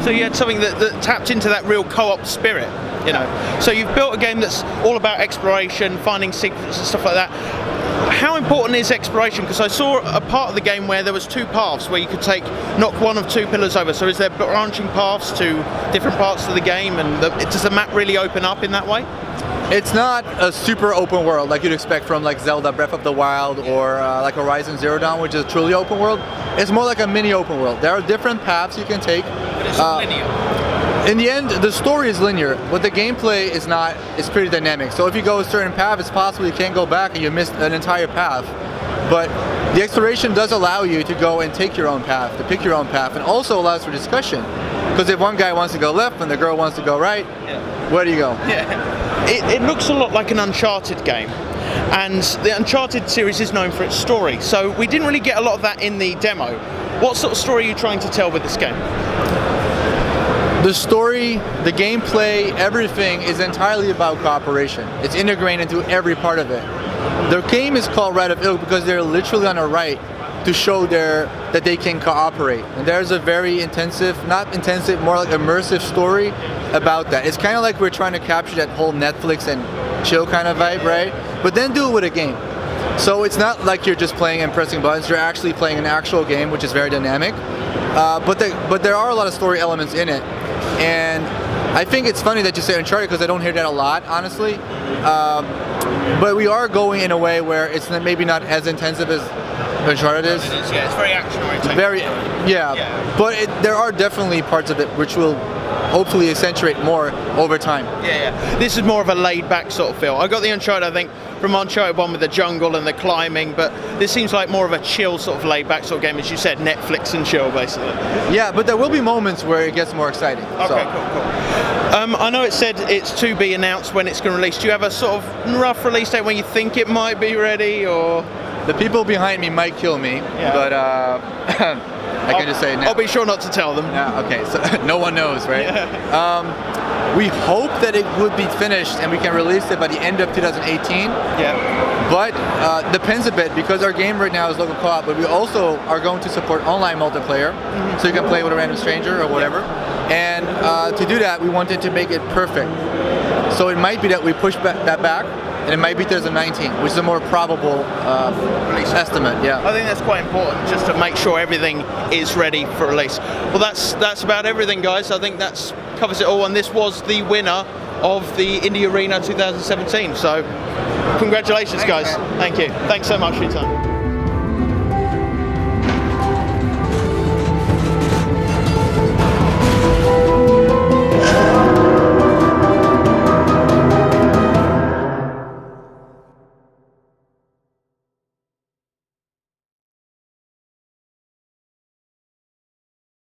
So you had something that tapped into that real co-op spirit, you know. So you've built a game that's all about exploration, finding secrets and stuff like that. How important is exploration? Because I saw a part of the game where there was two paths where you could knock one of two pillars over. So is there branching paths to different parts of the game, and does the map really open up in that way? It's not a super open world like you'd expect from like Zelda Breath of the Wild or like Horizon Zero Dawn, which is truly open world. It's more like a mini open world. There are different paths you can take. But it's linear. In the end, the story is linear, but the gameplay is not. It's pretty dynamic. So if you go a certain path, it's possible you can't go back and you missed an entire path. But the exploration does allow you to go and take your own path, to pick your own path, and also allows for discussion. Because if one guy wants to go left and the girl wants to go right, where do you go? Yeah. It looks a lot like an Uncharted game. And the Uncharted series is known for its story. So we didn't really get a lot of that in the demo. What sort of story are you trying to tell with this game? The story, the gameplay, everything is entirely about cooperation. It's integrated into every part of it. The game is called Rite of Ilk because they're literally on a right to show that they can cooperate. And there's a very intensive, not intensive, more like immersive story about that. It's kind of like we're trying to capture that whole Netflix and chill kind of vibe, right? But then do it with a game. So it's not like you're just playing and pressing buttons, you're actually playing an actual game, which is very dynamic. But there are a lot of story elements in it. And I think it's funny that you say Uncharted because I don't hear that a lot, honestly. But we are going in a way where it's maybe not as intensive as Uncharted is. Yeah, it's very action-oriented. Yeah. But there are definitely parts of it which will hopefully accentuate more over time. Yeah. This is more of a laid-back sort of feel. I got the Uncharted, I think, from Uncharted 1 with the jungle and the climbing, but this seems like more of a chill sort of laid-back sort of game, as you said, Netflix and chill, basically. Yeah, but there will be moments where it gets more exciting. Okay, cool. I know it said it's to be announced when it's going to release. Do you have a sort of rough release date when you think it might be ready, or...? The people behind me might kill me, but I can just say now. I'll be sure not to tell them. Yeah, okay, so no one knows, right? Yeah. We hope that it would be finished and we can release it by the end of 2018. Yeah. But depends a bit because our game right now is local co-op, but we also are going to support online multiplayer, so you can play with a random stranger or whatever. And to do that, we wanted to make it perfect. So it might be that we push that back, and it might be 2019, which is a more probable release estimate. Yeah, I think that's quite important, just to make sure everything is ready for release. Well, that's about everything, guys. I think that covers it all, and this was the winner of the Indie Arena 2017. So, congratulations, guys. Thank you. Thanks so much for your time.